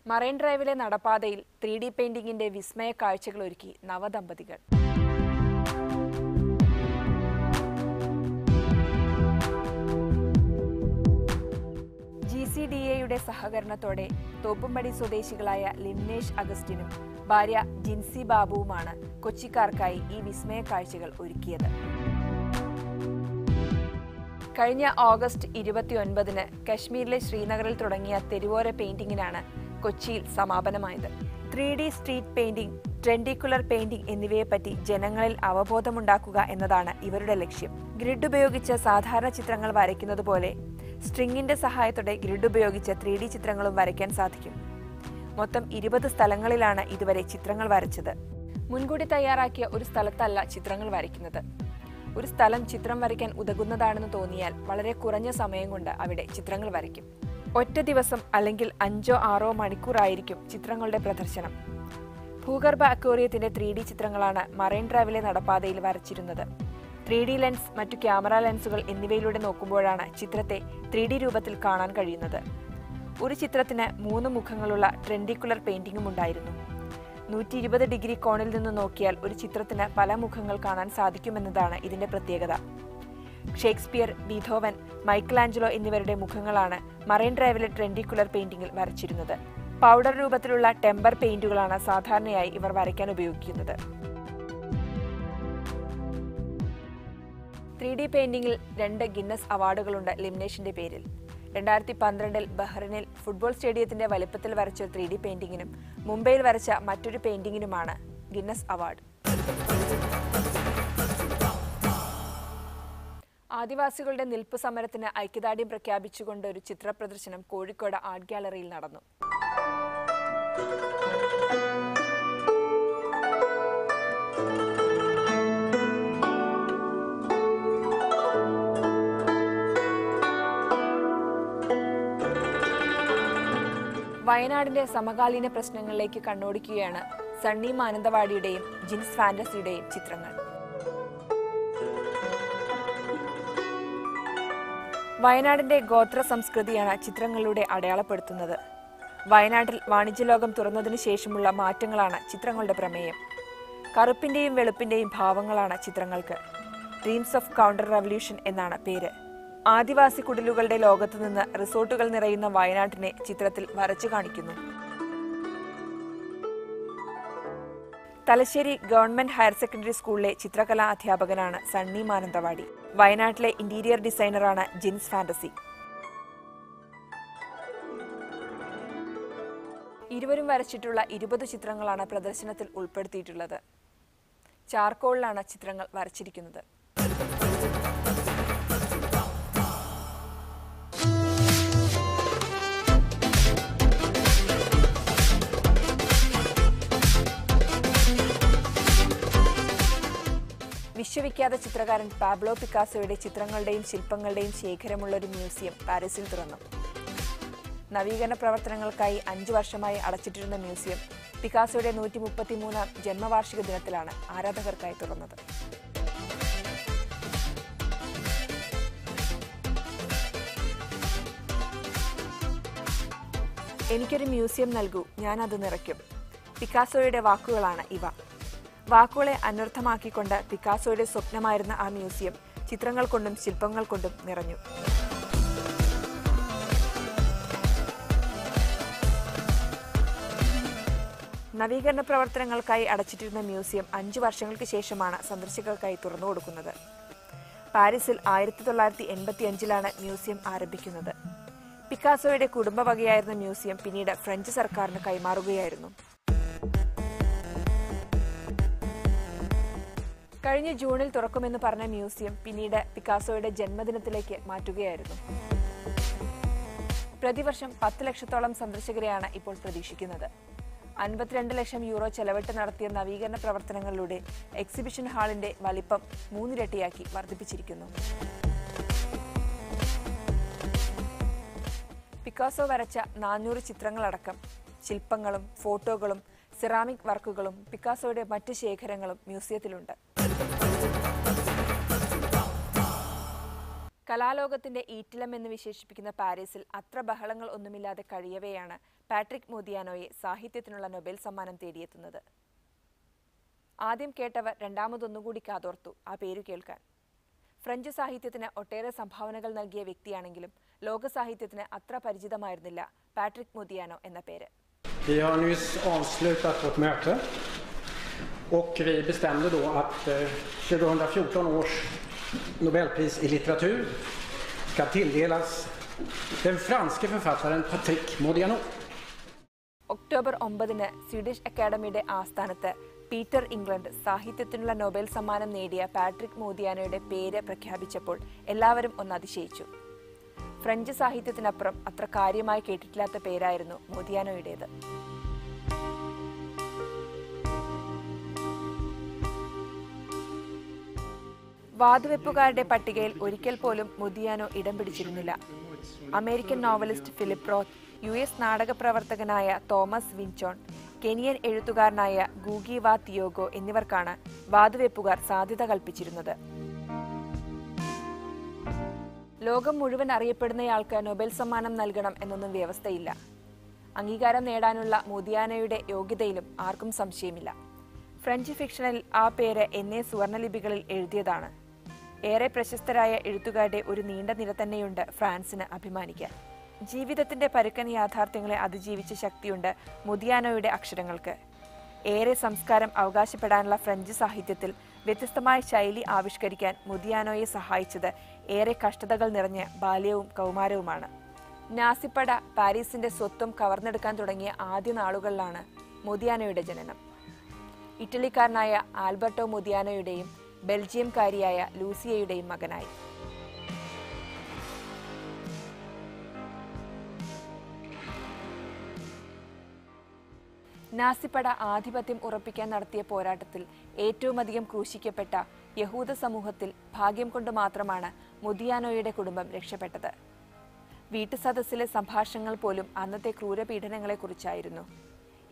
Marine ഡ്രൈവിലെ നടപ്പാതയിൽ 3D പെയിന്റിംഗിന്റെ വിസ്മയ കാഴ്ചകൾ ഒരുക്കി നവദമ്പതികൾ. GCDAയുടെ സഹകരണത്തോടെ തോപ്പുംപടി സ്വദേശികളായ ലിംനേഷ് അഗസ്റ്റിനും ഭാര്യ ജിൻസി ബാബുവുമാണ് കൊച്ചിക്കാർക്കായി ഈ വിസ്മയ കാഴ്ചകൾ ഒരുക്കിയത്. കഴിഞ്ഞ ഓഗസ്റ്റ് 29-ന് കശ്മീരിലെ ശ്രീനഗറിൽ തുടങ്ങിയ തെരുവോര പെയിന്റിംഗിനാണ് കൊച്ചിയിൽ സമാപനമായത്. 3D സ്ട്രീറ്റ് പെയിന്റിംഗ്, ട്രെൻഡിക്കുലർ പെയിന്റിംഗ് എന്നിവയെപ്പറ്റി ജനങ്ങളിൽ അവബോധമുണ്ടാക്കുക എന്നതാണ് ഇവരുടെ ലക്ഷ്യം. ഗ്രിഡ് ഉപയോഗിച്ച് സാധാരണ ചിത്രങ്ങൾ വരയ്ക്കുന്നത് പോലെ സ്ട്രിങ്ങിന്റെ സഹായത്തോടെ ഗ്രിഡ് ഉപയോഗിച്ച് 3D ചിത്രങ്ങളും വരയ്ക്കാൻ സാധിക്കും. മൊത്തം 20 സ്ഥലങ്ങളിലാണ് ഇതുവരെ ചിത്രങ്ങൾ വരച്ചത്. മുൻകൂട്ടി തയ്യാറാക്കിയ ഒരു സ്ഥലത്തല്ല ചിത്രങ്ങൾ വരയ്ക്കുന്നത്. ഒരു സ്ഥലം ചിത്രം വരയ്ക്കാൻ ഉതകുന്നതാണെന്ന് തോന്നിയാൽ വളരെ കുറഞ്ഞ സമയം കൊണ്ട് അവിടെ ചിത്രങ്ങൾ വരയ്ക്കും. ഒറ്റ ദിവസം അല്ലെങ്കിൽ 5-6 മണിക്കൂറായിരിക്കും ചിത്രങ്ങളുടെ പ്രദർശനം. ഭൂഗർഭ അക്വേറിയത്തിന്റെ 3D ചിത്രങ്ങളാണ് മറൈൻ ഡ്രൈവിലെ നടപ്പാതയിൽ വരച്ചിരുന്നത്. 3D ലെൻസ്, മറ്റു ക്യാമറ ലെൻസുകൾ എന്നിവയിലൂടെ നോക്കുമ്പോഴാണ് ചിത്രത്തെ 3D രൂപത്തിൽ കാണാൻ കഴിയുന്നത്. ഒരു ചിത്രത്തിന് 3 മുഖങ്ങളുള്ള ട്രെൻഡിക്കുലർ പെയിന്റിംഗും ഉണ്ടായിരുന്നു. 120 ഡിഗ്രി കോണിൽ നിന്ന് നോക്കിയാൽ ഒരു ചിത്രത്തിന് പല മുഖങ്ങൾ കാണാൻ സാധിക്കുമെന്നതാണ് ഇതിന്റെ പ്രത്യേകത. ഷേക്സ്പിയർ, ബീഥോവൻ, മൈക്കലാഞ്ചലോ എന്നിവരുടെ മുഖങ്ങളാണ് മറൈൻ ഡ്രൈവിലെ ട്രെൻഡിക്കുലർ പെയിന്റിംഗിൽ വരച്ചിരുന്നത്. പൗഡർ രൂപത്തിലുള്ള ടെമ്പർ പെയിന്റുകളാണ് സാധാരണയായി ഇവർ വരയ്ക്കാൻ ഉപയോഗിക്കുന്നത്. 3D പെയിന്റിംഗിൽ 2 ഗിന്നസ് അവാർഡുകളുണ്ട് ലിംനേഷിന്റെ പേരിൽ. 2012-ൽ ബഹ്റിനിൽ ഫുട്ബോൾ സ്റ്റേഡിയത്തിന്റെ വലിപ്പത്തിൽ വരച്ച 3D പെയിന്റിംഗിനും മുംബൈയിൽ വരച്ച മറ്റൊരു പെയിന്റിംഗിനുമാണ് ഗിന്നസ് അവാർഡ്. ആദിവാസികളുടെ നിൽപ്പ് സമരത്തിന് ഐക്യദാർഢ്യം പ്രഖ്യാപിച്ചുകൊണ്ട് ഒരു ചിത്ര പ്രദർശനം കോഴിക്കോട് ആർട്ട് ഗാലറിയിൽ നടന്നു. വയനാടിന്റെ സമകാലീന പ്രശ്നങ്ങളിലേക്ക് കണ്ണോടിക്കുകയാണ് സണ്ണി മാനന്തവാടിയുടെയും ജിൻസ് ഫാന്റസിയുടെയും ചിത്രങ്ങൾ. വയനാടിന്റെ ഗോത്ര സംസ്കൃതിയാണ് ചിത്രങ്ങളിലൂടെ അടയാളപ്പെടുത്തുന്നത്. വയനാട്ടിൽ വാണിജ്യലോകം തുറന്നതിനു ശേഷമുള്ള മാറ്റങ്ങളാണ് ചിത്രങ്ങളുടെ പ്രമേയം. കറുപ്പിന്റെയും വെളുപ്പിന്റെയും ഭാവങ്ങളാണ് ചിത്രങ്ങൾക്ക്. ഡ്രീംസ് ഓഫ് കൗണ്ടർ റവല്യൂഷൻ എന്നാണ് പേര്. ആദിവാസി കുടിലുകളുടെ ലോകത്ത് നിന്ന് റിസോർട്ടുകൾ നിറയുന്ന വയനാട്ടിനെ ചിത്രത്തിൽ വരച്ചു കാണിക്കുന്നു. തലശ്ശേരി ഗവൺമെന്റ് ഹയർ സെക്കൻഡറി സ്കൂളിലെ ചിത്രകലാ അധ്യാപകനാണ് സണ്ണി മാനന്തവാടി. വയനാട്ടിലെ ഇന്റീരിയർ ഡിസൈനറാണ് ജിൻസ് ഫാന്റസി. ഇരുവരും വരച്ചിട്ടുള്ള 20 ചിത്രങ്ങളാണ് പ്രദർശനത്തിൽ ഉൾപ്പെടുത്തിയിട്ടുള്ളത്. ചാർക്കോളിലാണ് ചിത്രങ്ങൾ വരച്ചിരിക്കുന്നത്. വിശ്വവിഖ്യാത ചിത്രകാരൻ പാബ്ലോ പിക്കാസോയുടെ ചിത്രങ്ങളുടെയും ശില്പങ്ങളുടെയും ശേഖരമുള്ള ഒരു മ്യൂസിയം പാരീസിൽ തുറന്നു. നവീകരണ പ്രവർത്തനങ്ങൾക്കായി 5 വർഷമായി അടച്ചിട്ടിരുന്ന മ്യൂസിയം പിക്കാസോയുടെ 133-ാം ജന്മവാർഷിക ദിനത്തിലാണ് ആരാധകർക്കായി തുറന്നത്. എനിക്കൊരു മ്യൂസിയം നൽകൂ, ഞാനത് നിറയ്ക്കും. പിക്കാസോയുടെ വാക്കുകളാണ് ഇവ. വാക്കുകളെ അനർത്ഥമാക്കിക്കൊണ്ട് പിക്കാസോയുടെ സ്വപ്നമായിരുന്ന ആ മ്യൂസിയം ചിത്രങ്ങൾ കൊണ്ടും ശില്പങ്ങൾ കൊണ്ടും നിറഞ്ഞു. നവീകരണ പ്രവർത്തനങ്ങൾക്കായി അടച്ചിട്ടിരുന്ന മ്യൂസിയം 5 വർഷങ്ങൾക്ക് ശേഷമാണ് സന്ദർശകർക്കായി തുറന്നു കൊടുക്കുന്നത്. പാരീസിൽ 1985-ലാണ് മ്യൂസിയം ആരംഭിക്കുന്നത്. പിക്കാസോയുടെ കുടുംബവകയായിരുന്ന മ്യൂസിയം പിന്നീട് ഫ്രഞ്ച് സർക്കാരിന് കൈമാറുകയായിരുന്നു. കഴിഞ്ഞ ജൂണിൽ തുറക്കുമെന്ന് പറഞ്ഞ മ്യൂസിയം പിന്നീട് പിക്കാസോയുടെ ജന്മദിനത്തിലേക്ക് മാറ്റുകയായിരുന്നു. പ്രതിവർഷം 10 ലക്ഷത്തോളം സന്ദർശകരെയാണ് ഇപ്പോൾ പ്രതീക്ഷിക്കുന്നത്. 52 ലക്ഷം യൂറോ ചെലവിട്ട് നടത്തിയ നവീകരണ പ്രവർത്തനങ്ങളിലൂടെ എക്സിബിഷൻ ഹാളിന്റെ വലിപ്പം 3 ഇരട്ടിയാക്കി വർദ്ധിപ്പിച്ചിരിക്കുന്നു. പിക്കാസോ വരച്ച 400 ചിത്രങ്ങളടക്കം ശില്പങ്ങളും ഫോട്ടോകളും സിറാമിക് വർക്കുകളും പിക്കാസോയുടെ മറ്റ് ശേഖരങ്ങളും മ്യൂസിയത്തിലുണ്ട്. കലാലോകത്തിന്റെ ഈറ്റിലം എന്ന് വിശേഷിപ്പിക്കുന്ന പാരീസിൽ അത്ര ബഹളങ്ങൾ ഒന്നുമില്ലാതെ കഴിയവെയാണ് പാട്രിക് മോദിയാനോയെ സാഹിത്യത്തിനുള്ള നൊബേൽ സമ്മാനം തേടിയെത്തുന്നത്. ആദ്യം കേട്ടവർ രണ്ടാമതൊന്നുകൂടി കാതോർത്തു ആ പേരു കേൾക്കാൻ. ഫ്രഞ്ച് സാഹിത്യത്തിന് ഒട്ടേറെ സംഭാവനകൾ നൽകിയ വ്യക്തിയാണെങ്കിലും ലോക സാഹിത്യത്തിന് അത്ര പരിചിതമായിരുന്നില്ല പാട്രിക് മോദിയാനോ എന്ന പേര്. Vi har nyss avslutat vårt möte och vi bestämde då att 2014 års Nobelpris i litteratur ska tilldelas den franske författaren Patrick Modiano. October 9 Swedish അക്കാദമിയുടെ ആസ്ഥാനത്ത് പീറ്റർ ഇംഗ്ലണ്ട് സാഹിത്യത്തിനുള്ള നൊബേൽ സമ്മാനം നേടിയ പാട്രിക് മോദിയാനോയുടെ പേര് പ്രഖ്യാപിച്ചപ്പോൾ എല്ലാവരും ഒന്ന് അതിശയിച്ചു. ഫ്രഞ്ച് സാഹിത്യത്തിനപ്പുറം അത്ര കാര്യമായി കേട്ടിട്ടില്ലാത്ത പേരായിരുന്നു മോദിയാനോയുടേത്. വാതുവെപ്പുകാരുടെ പട്ടികയിൽ ഒരിക്കൽ പോലും മോദിയാനോ ഇടം പിടിച്ചിരുന്നില്ല. American novelist Philip റോത്ത്, US നാടകപ്രവർത്തകനായ Thomas വിൻചോൺ, Kenyan എഴുത്തുകാരനായ ഗൂഗി വാ തിയോഗോ എന്നിവർക്കാണ് വാതുവെപ്പുകാർ സാധ്യത കൽപ്പിച്ചിരുന്നത്. ലോകം മുഴുവൻ അറിയപ്പെടുന്നയാൾക്ക് നൊബേൽ സമ്മാനം നൽകണം എന്നൊന്നും വ്യവസ്ഥയില്ല. അംഗീകാരം നേടാനുള്ള മോദിയാനോയുടെ യോഗ്യതയിലും ആർക്കും സംശയമില്ല. ഫ്രഞ്ച് ഫിക്ഷനിൽ ആ പേര് എന്നേ സുവർണലിപികളിൽ എഴുതിയതാണ്. ഏറെ പ്രശസ്തരായ എഴുത്തുകാരുടെ ഒരു നീണ്ട നിര തന്നെയുണ്ട് ഫ്രാൻസിന് അഭിമാനിക്കാൻ. ജീവിതത്തിന്റെ പരുക്കൻ യാഥാർത്ഥ്യങ്ങളെ അതിജീവിച്ച ശക്തിയുണ്ട് മോദിയാനോയുടെ അക്ഷരങ്ങൾക്ക്. ഏറെ സംസ്കാരം അവകാശപ്പെടാനുള്ള ഫ്രഞ്ച് സാഹിത്യത്തിൽ വ്യത്യസ്തമായ ശൈലി ആവിഷ്കരിക്കാൻ മോദിയാനോയെ സഹായിച്ചത് ഏറെ കഷ്ടതകൾ നിറഞ്ഞ ബാല്യവും കൗമാരവുമാണ്. നാസിപ്പട പാരീസിന്റെ സ്വത്വം കവർന്നെടുക്കാൻ തുടങ്ങിയ ആദ്യ നാളുകളിലാണ് മോദിയാനോയുടെ ജനനം. ഇറ്റലിക്കാരനായ ആൽബർട്ടോ മോദിയാനോയുടെയും ബെൽജിയംകാരിയായ ലൂസിയയുടെയും മകനായി. നാസിപ്പട ആധിപത്യം ഉറപ്പിക്കാൻ നടത്തിയ പോരാട്ടത്തിൽ ഏറ്റവുമധികം ക്രൂശിക്കപ്പെട്ട യഹൂദ സമൂഹത്തിൽ ഭാഗ്യം കൊണ്ട് മാത്രമാണ് മോദിയാനോയുടെ കുടുംബം രക്ഷപ്പെട്ടത്. വീട്ടുസദസ്സിലെ സംഭാഷണങ്ങൾ പോലും അന്നത്തെ ക്രൂരപീഡനങ്ങളെക്കുറിച്ചായിരുന്നു.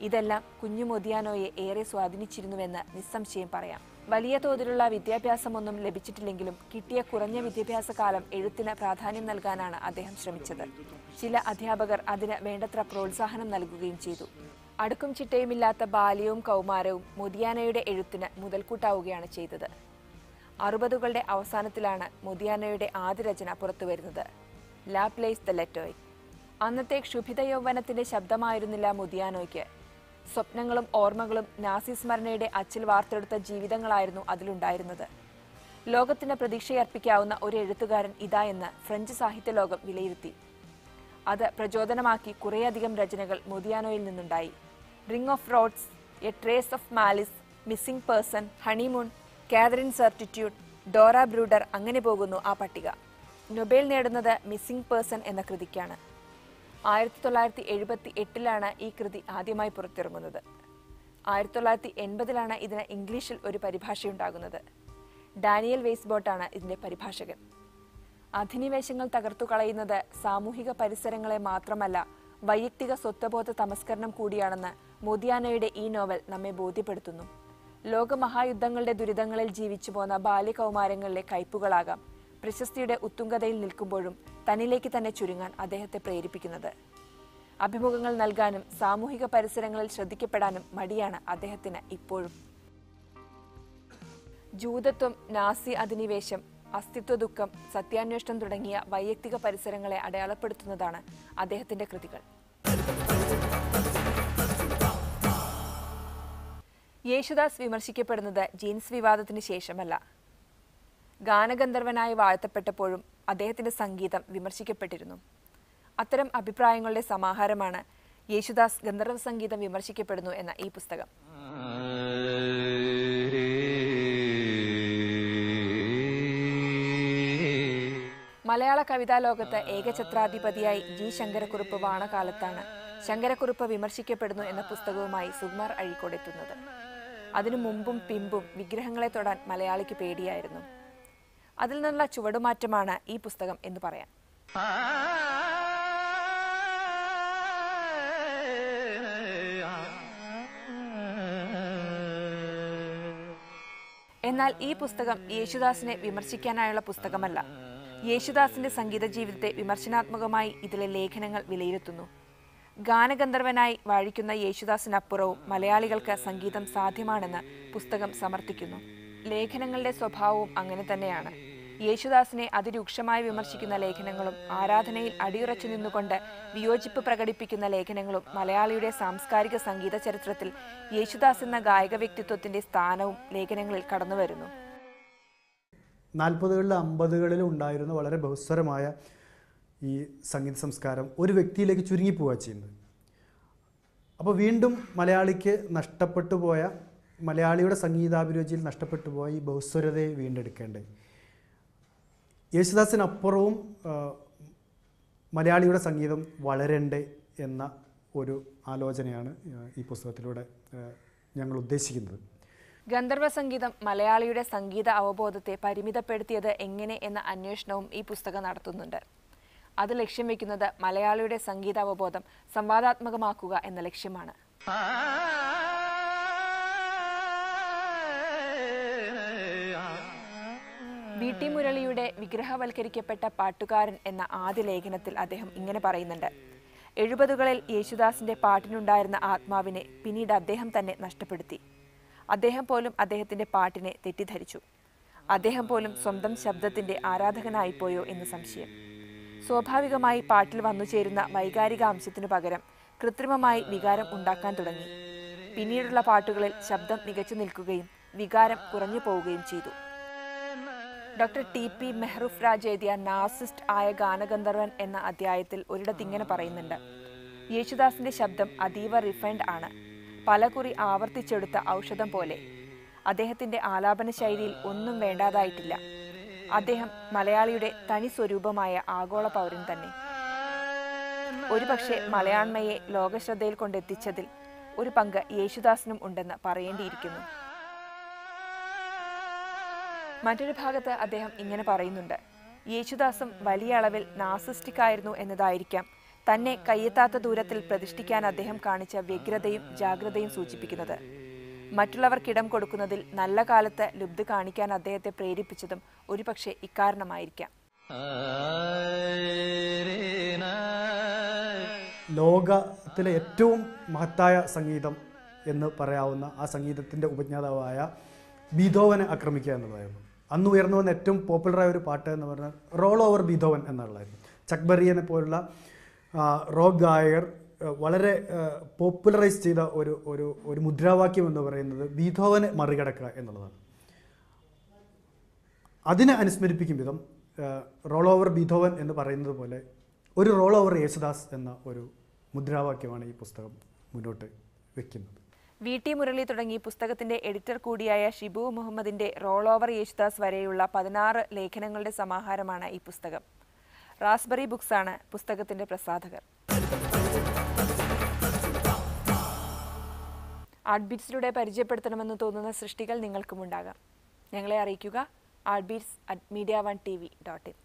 ഇതെല്ലാം കുഞ്ഞു മോദിയാനോയെ ഏറെ സ്വാധീനിച്ചിരുന്നുവെന്ന് നിസ്സംശയം പറയാം. വലിയ തോതിലുള്ള വിദ്യാഭ്യാസമൊന്നും ലഭിച്ചിട്ടില്ലെങ്കിലും കിട്ടിയ കുറഞ്ഞ വിദ്യാഭ്യാസ കാലം എഴുത്തിന് പ്രാധാന്യം നൽകാനാണ് അദ്ദേഹം ശ്രമിച്ചത്. ചില അധ്യാപകർ അതിന് വേണ്ടത്ര പ്രോത്സാഹനം നൽകുകയും ചെയ്തു. അടുക്കും ചിട്ടയുമില്ലാത്ത ബാല്യവും കൗമാരവും മോദിയാനോയുടെ എഴുത്തിന് മുതൽക്കൂട്ടാവുകയാണ് ചെയ്തത്. 60കളുടെ അവസാനത്തിലാണ് മോദിയാനോയുടെ ആദ്യ രചന പുറത്തുവരുന്നത്, ലാ പ്ലേസ് ദ ലെറ്റോയ്. അന്നത്തെ ക്ഷുഭിത യൗവനത്തിന്റെ ശബ്ദമായിരുന്നില്ല മോദിയാനോയ്ക്ക്. സ്വപ്നങ്ങളും ഓർമ്മകളും നാസി സ്മരണയുടെ അച്ചിൽ വാർത്തെടുത്ത ജീവിതങ്ങളായിരുന്നു അതിലുണ്ടായിരുന്നത്. ലോകത്തിന് പ്രതീക്ഷയർപ്പിക്കാവുന്ന ഒരു എഴുത്തുകാരൻ ഇതാ എന്ന് ഫ്രഞ്ച് സാഹിത്യ ലോകം വിലയിരുത്തി. അത് പ്രചോദനമാക്കി കുറേയധികം രചനകൾ മോദിയാനോയിൽ നിന്നുണ്ടായി. Ring of roads, a trace of malice, missing person, honeymoon, Catherine certitude, Dora Bruder, അങ്ങനെ പോകുന്നു ആ പട്ടിക. നൊബേൽ നേടുന്നത് മിസ്സിംഗ് പേഴ്സൺ എന്ന കൃതിക്കാണ്. 1978 ഈ കൃതി ആദ്യമായി പുറത്തിറങ്ങുന്നത്. 1980 ഇതിന് ഇംഗ്ലീഷിൽ ഒരു പരിഭാഷയുണ്ടാകുന്നത്. ഡാനിയൽ വെയ്സ്ബോട്ടാണ് ഇതിന്റെ പരിഭാഷകൻ. അധിനിവേശങ്ങൾ തകർത്തു കളയുന്നത് സാമൂഹിക പരിസരങ്ങളെ മാത്രമല്ല, വൈയക്തിക സ്വത്വബോധ തമസ്കരണം കൂടിയാണെന്ന് മോദിയാനോയുടെ ഈ നോവൽ നമ്മെ ബോധ്യപ്പെടുത്തുന്നു. ലോകമഹായുദ്ധങ്ങളുടെ ദുരിതങ്ങളിൽ ജീവിച്ചു പോന്ന ബാല്യകൗമാരങ്ങളിലെ കയ്പുകളാകാം പ്രശസ്തിയുടെ ഉത്തുംഗതയിൽ നിൽക്കുമ്പോഴും തന്നിലേക്ക് തന്നെ ചുരുങ്ങാൻ അദ്ദേഹത്തെ പ്രേരിപ്പിക്കുന്നത്. അഭിമുഖങ്ങൾ നൽകാനും സാമൂഹിക പരിസരങ്ങളിൽ ശ്രദ്ധിക്കപ്പെടാനും മടിയാണ് അദ്ദേഹത്തിന് ഇപ്പോഴും. ജൂതത്വം, നാസി അധിനിവേശം, അസ്തിത്വ ദുഃഖം, സത്യാന്വേഷണം തുടങ്ങിയ വൈയക്തിക പരിസരങ്ങളെ അടയാളപ്പെടുത്തുന്നതാണ് അദ്ദേഹത്തിന്റെ കൃതികൾ. യേശുദാസ് വിമർശിക്കപ്പെടുന്നത് ജീൻസ് വിവാദത്തിന് ശേഷമല്ല. ഗാനഗന്ധർവനായി വാഴ്ത്തപ്പെട്ടപ്പോഴും അദ്ദേഹത്തിന്റെ സംഗീതം വിമർശിക്കപ്പെട്ടിരുന്നു. അത്തരം അഭിപ്രായങ്ങളുടെ സമാഹാരമാണ് യേശുദാസ് ഗന്ധർവ സംഗീതം വിമർശിക്കപ്പെടുന്നു എന്ന ഈ പുസ്തകം. മലയാള കവിതാ ലോകത്ത് ഏകഛത്രാധിപതിയായി ജി ശങ്കരക്കുറുപ്പ് വാണ കാലത്താണ് ശങ്കരക്കുറുപ്പ് വിമർശിക്കപ്പെടുന്നു എന്ന പുസ്തകവുമായി സുകുമാർ അഴീക്കോട് എത്തുന്നത്. അതിനു മുമ്പും പിമ്പും വിഗ്രഹങ്ങളെ തൊടാൻ മലയാളിക്ക് പേടിയായിരുന്നു. അതിൽ നിന്നുള്ള ചുവടുമാറ്റമാണ് ഈ പുസ്തകം എന്ന് പറയാം. എന്നാൽ ഈ പുസ്തകം യേശുദാസിനെ വിമർശിക്കാനായുള്ള പുസ്തകമല്ല. യേശുദാസിന്റെ സംഗീത ജീവിതത്തെ വിമർശനാത്മകമായി ഇതിലെ ലേഖനങ്ങൾ വിലയിരുത്തുന്നു. ഗാനഗന്ധർവനായി വാഴിക്കുന്ന യേശുദാസിനപ്പുറവും മലയാളികൾക്ക് സംഗീതം സാധ്യമാണെന്ന് പുസ്തകം സമർത്ഥിക്കുന്നു. ലേഖനങ്ങളുടെ സ്വഭാവവും അങ്ങനെ തന്നെയാണ്. യേശുദാസിനെ അതിരൂക്ഷമായി വിമർശിക്കുന്ന ലേഖനങ്ങളും ആരാധനയിൽ അടിയുറച്ചു നിന്നുകൊണ്ട് വിയോജിപ്പ് പ്രകടിപ്പിക്കുന്ന ലേഖനങ്ങളും മലയാളിയുടെ സാംസ്കാരിക സംഗീത ചരിത്രത്തിൽ യേശുദാസ് എന്ന ഗായക വ്യക്തിത്വത്തിന്റെ സ്ഥാനവും ലേഖനങ്ങളിൽ കടന്നുവരുന്നു. 40കളിലും 50കളിലും ഉണ്ടായിരുന്ന വളരെ ബഹുസ്വരമായ ഈ സംഗീത സംസ്കാരം ഒരു വ്യക്തിയിലേക്ക് ചുരുങ്ങിപ്പോവുക ചെയ്യുന്നത്. അപ്പോൾ വീണ്ടും മലയാളിക്ക് നഷ്ടപ്പെട്ടു പോയ, മലയാളിയുടെ സംഗീതാഭിരുചിയിൽ നഷ്ടപ്പെട്ടു പോയ ഈ ബഹുസ്വരതയെ വീണ്ടെടുക്കേണ്ടത്. യേശുദാസിനപ്പുറവും മലയാളിയുടെ സംഗീതം വളരണ്ടേ എന്ന ഒരു ആലോചനയാണ് ഈ പുസ്തകത്തിലൂടെ ഞങ്ങൾ ഉദ്ദേശിക്കുന്നത്. ഗന്ധർവ സംഗീതം മലയാളിയുടെ സംഗീത അവബോധത്തെ പരിമിതപ്പെടുത്തിയത് എങ്ങനെ എന്ന അന്വേഷണവും ഈ പുസ്തകം നടത്തുന്നുണ്ട്. അത് ലക്ഷ്യം വെക്കുന്നത് മലയാളിയുടെ സംഗീത അവബോധം സംവാദാത്മകമാക്കുക എന്ന ലക്ഷ്യമാണ്. വി.ടി. മുരളിയുടെ വിഗ്രഹവൽക്കരിക്കപ്പെട്ട പാട്ടുകാരൻ എന്ന ആദ്യ ലേഖനത്തിൽ അദ്ദേഹം ഇങ്ങനെ പറയുന്നുണ്ട്: 70കളിൽ യേശുദാസിന്റെ പാട്ടിനുണ്ടായിരുന്ന ആത്മാവിനെ പിന്നീട് അദ്ദേഹം തന്നെ നഷ്ടപ്പെടുത്തി. അദ്ദേഹം പോലും അദ്ദേഹത്തിന്റെ പാട്ടിനെ തെറ്റിദ്ധരിച്ചു. അദ്ദേഹം പോലും സ്വന്തം ശബ്ദത്തിന്റെ ആരാധകനായിപ്പോയോ എന്ന് സംശയം. സ്വാഭാവികമായി പാട്ടിൽ വന്നുചേരുന്ന വൈകാരിക അംശത്തിനു പകരം കൃത്രിമമായി വികാരം ഉണ്ടാക്കാൻ തുടങ്ങി. പിന്നീടുള്ള പാട്ടുകളിൽ ശബ്ദം മികച്ചു നിൽക്കുകയും വികാരം കുറഞ്ഞു പോവുകയും ചെയ്തു. Doctor TP. മെഹ്റൂഫ് രാജ് എഴുതിയ നാർസിസ്റ്റ് ആയ ഗാനഗന്ധർവൻ എന്ന അധ്യായത്തിൽ ഒരിടത്തിങ്ങനെ പറയുന്നുണ്ട്: യേശുദാസിന്റെ ശബ്ദം അതീവ റിഫൈൻഡ് ആണ്, പലകുറി ആവർത്തിച്ചെടുത്ത ഔഷധം പോലെ. അദ്ദേഹത്തിന്റെ ആലാപന ശൈലിയിൽ ഒന്നും വേണ്ടാതായിട്ടില്ല. അദ്ദേഹം മലയാളിയുടെ തനി സ്വരൂപമായ ആഗോള പൗരൻ തന്നെ. ഒരുപക്ഷെ മലയാണ്മയെ ലോകശ്രദ്ധയിൽ കൊണ്ടെത്തിച്ചതിൽ ഒരു പങ്ക് യേശുദാസിനും ഉണ്ടെന്ന് പറയേണ്ടിയിരിക്കുന്നു. മറ്റൊരു ഭാഗത്ത് അദ്ദേഹം ഇങ്ങനെ പറയുന്നുണ്ട്: യേശുദാസും വലിയ അളവിൽ നാർസിസ്റ്റിക് ആയിരുന്നു എന്നതായിരിക്കാം തന്നെ കയ്യെത്താത്ത ദൂരത്തിൽ പ്രതിഷ്ഠിക്കാൻ അദ്ദേഹം കാണിച്ച വ്യഗ്രതയും ജാഗ്രതയും സൂചിപ്പിക്കുന്നത്. മറ്റുള്ളവർക്കിടം കൊടുക്കുന്നതിൽ നല്ല കാലത്ത് ലുബ്ധ കാണിക്കാൻ അദ്ദേഹത്തെ പ്രേരിപ്പിച്ചതും ഒരുപക്ഷെ ഇക്കാരണമായിരിക്കാം. ലോകത്തിലെ ഏറ്റവും മഹത്തായ സംഗീതം എന്ന് പറയാവുന്ന ആ സംഗീതത്തിൻ്റെ ഉപജ്ഞാതാവായ ബീഥോവനെ ആക്രമിക്കുക എന്നുള്ളതായിരുന്നു. അന്ന് ഉയർന്നു വന്ന ഏറ്റവും പോപ്പുലറായ ഒരു പാട്ട് എന്ന് പറഞ്ഞാൽ റോൾ ഓവർ ബീഥോവൻ എന്നുള്ളതായിരുന്നു. ചക്ക് ബെറിയനെ പോലുള്ള റോക്ക് ഗായകർ വളരെ പോപ്പുലറൈസ് ചെയ്ത ഒരു മുദ്രാവാക്യം എന്ന് പറയുന്നത് ബീഥോവനെ മറികടക്കുക എന്നുള്ളതാണ്. അതിനെ അനുസ്മരിപ്പിക്കും വിധം റോൾ ഓവർ ബീഥോവൻ എന്ന് പറയുന്നത് പോലെ ഒരു റോൾ ഓവർ യേശുദാസ് എന്ന ഒരു മുദ്രാവാക്യമാണ് ഈ പുസ്തകം മുന്നോട്ട് വയ്ക്കുന്നത്. വി.ടി. മുരളി തുടങ്ങി പുസ്തകത്തിന്റെ എഡിറ്റർ കൂടിയായ ഷിബു മുഹമ്മദിന്റെ റോൾ ഓവർ യേശുദാസ് വരെയുള്ള 16 ലേഖനങ്ങളുടെ സമാഹാരമാണ് ഈ പുസ്തകം. റാസ്ബെറി ബുക്സ് ആണ് പുസ്തകത്തിന്റെ പ്രസാധകർ. ആർട്ട് ബീറ്റ്സിലൂടെ പരിചയപ്പെടുത്തണമെന്ന് തോന്നുന്ന സൃഷ്ടികൾ നിങ്ങൾക്കുമുണ്ടാകാം. ഞങ്ങളെ അറിയിക്കുക artbeats@mediaonetv.in.